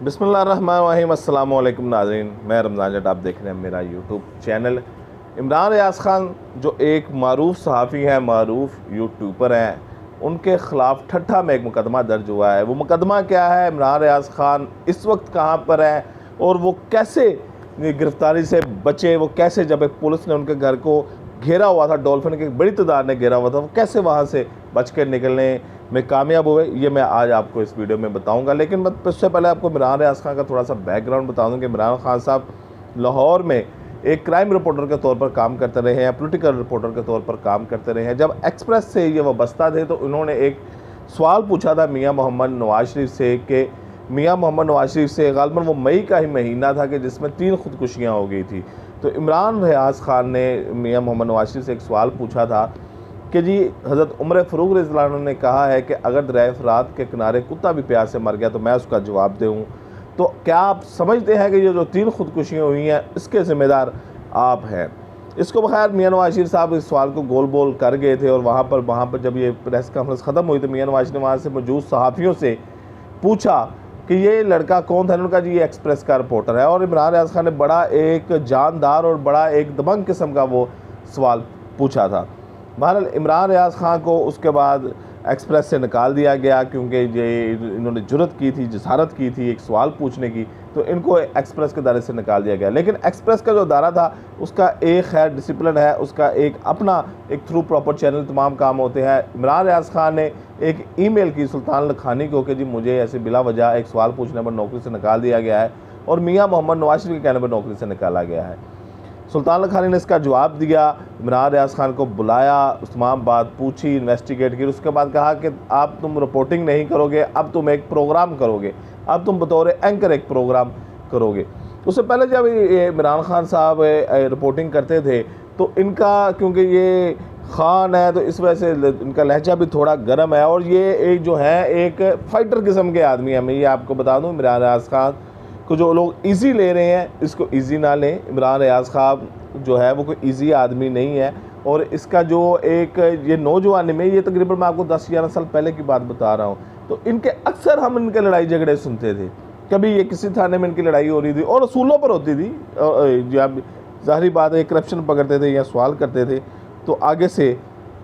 बिस्मिल्लाहिर्रहमानिर्रहीम। अस्सलाम वालेकुम नाज़रीन, मैं रमज़ान जट, आप देख रहे हैं मेरा यूट्यूब चैनल। इमरान रियाज़ ख़ान जो एक मारूफ सहाफ़ी हैं, मारूफ यूट्यूबर हैं, उनके ख़िलाफ़ ठट्ठा में एक मुकदमा दर्ज हुआ है। वो मुकदमा क्या है, इमरान रियाज़ ख़ान इस वक्त कहाँ पर है और वो कैसे गिरफ़्तारी से बचे, वो कैसे, जब एक पुलिस ने उनके घर को घेरा हुआ था, डॉल्फिन की बड़ी तादाद ने घेरा हुआ था, वो कैसे वहाँ से बच कर निकलने में कामयाब हुए, ये मैं आज आपको इस वीडियो में बताऊंगा। लेकिन मैं उससे पहले आपको इमरान रियाज़ खान का थोड़ा सा बैकग्राउंड बता दूं कि इमरान खान साहब लाहौर में एक क्राइम रिपोर्टर के तौर पर काम करते रहे हैं, पॉलिटिकल रिपोर्टर के तौर पर काम करते रहे हैं। जब एक्सप्रेस से ये वाबस्ता थे तो उन्होंने एक सवाल पूछा था मियाँ मोहम्मद नवाज शरीफ से कि मियाँ मोहम्मद नवाज शरीफ से ग़ालिबन वो मई का ही महीना था कि जिसमें 3 खुदकुशियाँ हो गई थी। तो इमरान रियाज़ खान ने मियाँ मोहम्मद नवाज शरीफ से एक सवाल पूछा था कि जी, हज़रत उमर फ़ारूक रज़ियल्लाहु अन्हु ने कहा है कि अगर दरिया फ़ुरात के किनारे कुत्ता भी प्यास से मर गया तो मैं उसका जवाब दूँ। तो क्या आप समझते हैं कि ये जो 3 खुदकुशियाँ हुई हैं इसके ज़िम्मेदार आप हैं? इसको बखैर मियाँ नवाज शरीफ साहब इस सवाल को गोल बोल कर गए थे और वहाँ पर जब ये प्रेस कॉन्फ्रेंस ख़त्म हुई तो मियाँ नवाज शरीफ ने वहाँ से मौजूद सहाफ़ियों से पूछा कि ये लड़का कौन था। उनका जी ये एक्सप्रेस का रिपोर्टर है। और इमरान रियाज़ खान ने बड़ा एक जानदार और बड़ा एक दबंग किस्म का वो सवाल पूछा था। बहरहाल इमरान रियाज़ खान को उसके बाद एक्सप्रेस से निकाल दिया गया क्योंकि ये इन्होंने जुर्रत की थी, जसारत की थी एक सवाल पूछने की, तो इनको एक्सप्रेस के दायरे से निकाल दिया गया। लेकिन एक्सप्रेस का जो दायरा था उसका एक खैर डिसिप्लिन है, उसका एक अपना एक थ्रू प्रॉपर चैनल तमाम काम होते हैं। इमरान रियाज़ खान ने एक ईमेल की सुल्तान लखानी को कि जी मुझे ऐसे बिला वजह एक सवाल पूछने पर नौकरी से निकाल दिया गया है और मियाँ मोहम्मद नवाज शरीफ के कहने पर नौकरी से निकाला गया है। सुल्तान लखानी ने इसका जवाब दिया, इमरान रियाज़ खान को बुलाया, तमाम बात पूछी, इन्वेस्टिगेट की, उसके बाद कहा कि अब तुम रिपोर्टिंग नहीं करोगे, अब तुम एक प्रोग्राम करोगे, अब तुम बतौर एंकर एक प्रोग्राम करोगे। उससे पहले जब इमरान खान साहब रिपोर्टिंग करते थे तो इनका, क्योंकि ये ख़ान है तो इस वजह से इनका लहजा भी थोड़ा गर्म है और ये एक जो है एक फ़ाइटर किस्म के आदमी हैं। मैं ये आपको बता दूँ, इमरान रियाज़ खान को जो लोग इजी ले रहे हैं इसको इजी ना लें। इमरान रियाज़ खान जो है वो कोई इजी आदमी नहीं है और इसका जो एक ये नौजवानी में, ये तकरीबन मैं आपको 10-11 साल पहले की बात बता रहा हूँ, तो इनके अक्सर हम इनके लड़ाई झगड़े सुनते थे। कभी ये किसी थाने में इनकी लड़ाई हो रही थी और असूलों पर होती थी, जब ज़ाहिर बात है करप्शन पकड़ते थे या सवाल करते थे तो आगे से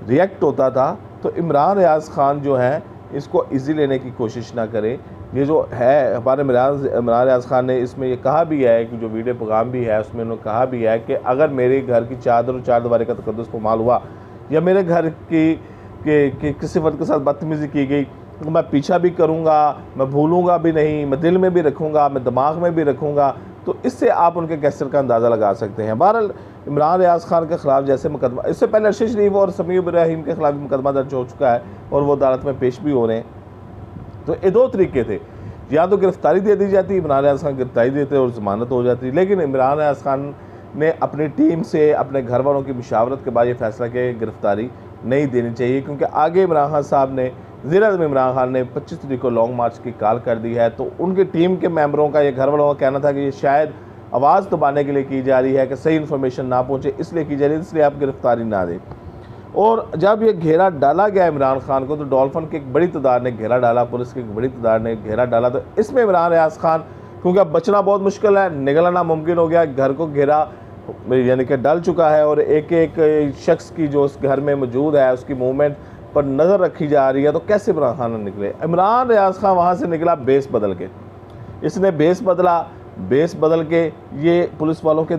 रिएक्ट होता था। तो इमरान रियाज़ खान जो है इसको इजी लेने की कोशिश ना करें। ये जो है हमारे इमरान रियाज़ खान ने इसमें ये कहा भी है कि जो वीडियो पैगाम भी है उसमें उन्होंने कहा भी है कि अगर मेरे घर की चादर और चार दीवारी का तकद्दुस पामाल हुआ या मेरे घर की किसी फर्द के साथ बदतमीज़ी की गई तो मैं पीछा भी करूँगा, मैं भूलूँगा भी नहीं, मैं दिल में भी रखूँगा, मैं दिमाग में भी रखूँगा। तो इससे आप उनके कैसर का अंदाज़ा लगा सकते हैं। बहरहाल इमरान रियाज़ खान के ख़िलाफ़ जैसे मुकदमा, इससे पहले अरशद शरीफ और समीर इब्राहिम के ख़िलाफ़ मुकदमा दर्ज हो चुका है और वो अदालत में पेश भी हो रहे हैं। तो ये 2 तरीके थे, या तो गिरफ़्तारी दे दी जाती, इमरान रियाज़ खान गिरफ़्तारी देते और ज़मानत हो जाती। लेकिन इमरान रियाज़ खान ने अपनी टीम से, अपने घर वालों की मुशावरत के बाद ये फ़ैसला किया कि गिरफ़्तारी नहीं देनी चाहिए क्योंकि आगे इमरान खान साहब ने, ज़ीर-ए-आज़म इमरान खान ने 25 तारीख को लॉन्ग मार्च की कॉल कर दी है। तो उनकी टीम के मेंबरों का, ये घर वालों का कहना था कि ये शायद आवाज़ दबाने के लिए की जा रही है कि सही इन्फॉर्मेशन ना पहुँचे, इसलिए की जा रही है, इसलिए आप गिरफ़्तारी ना दें। और जब ये घेरा डाला गया इमरान खान को तो डॉल्फिन की एक बड़ी तादाद ने घेरा डाला, पुलिस की एक बड़ी तादाद ने घेरा डाला। तो इसमें इमरान रियाज़ खान, क्योंकि अब बचना बहुत मुश्किल है, निकलना मुमकिन हो गया, घर को घेरा यानी कि डल चुका है और एक एक शख्स की जो उस घर में मौजूद है उसकी मूवमेंट पर नज़र रखी जा रही है। तो कैसे इमरान खान निकले? इमरान रियाज़ खान वहाँ से निकला बेस बदल के, इसने बेस बदल के ये पुलिस वालों के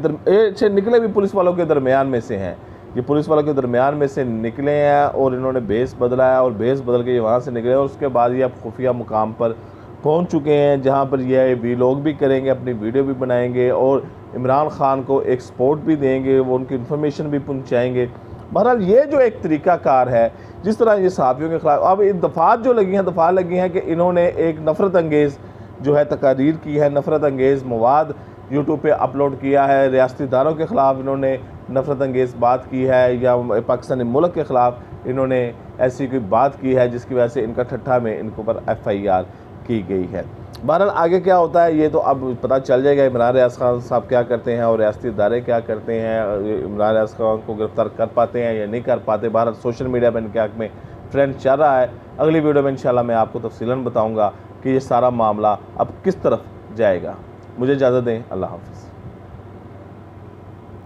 निकले भी पुलिस वालों के दरमियान में से हैं, ये पुलिस वालों के दरमियान में से निकले हैं और इन्होंने बेस बदला है और बेस बदल के ये वहाँ से निकले और उसके बाद ये अब खुफिया मुकाम पर पहुँच चुके हैं जहाँ पर ये वीलॉग भी करेंगे, अपनी वीडियो भी बनाएंगे और इमरान खान को एक सपोर्ट भी देंगे, वो उनकी इन्फॉर्मेशन भी पहुँचाएँगे। बहरहाल ये जो एक तरीक़ाकार है जिस तरह ये सहाफ़ियों के ख़िलाफ़ अब दफ़ात जो लगी हैं कि इन्होंने एक नफ़रत अंगेज़ जो है तकारीर की है, नफ़रत अंगेज़ मवाद यूट्यूब पे अपलोड किया है, रियासती इदारों के ख़िलाफ़ इन्होंने नफ़रत अंगेज़ बात की है या पाकिस्तानी मुल्क के ख़िलाफ़ इन्होंने ऐसी कोई बात की है जिसकी वजह से इनका ठट्ठा में इनके ऊपर FIR की गई है। बहरहाल आगे क्या होता है ये तो अब पता चल जाएगा, इमरान रियाज़ खान साहब क्या करते हैं और रियासती इदारे क्या करते हैं, इमरान रियाज़ खान को गिरफ़्तार कर पाते हैं या नहीं कर पाते। बहरहाल सोशल मीडिया पर इनके हक़ में ट्रेंड चल रहा है। अगली वीडियो में इंशाल्लाह मैं आपको तफ़सीलन बताऊँगा कि ये सारा मामला अब किस तरफ जाएगा। मुझे इजाज़त दें, अल्लाह हाफ़िज़।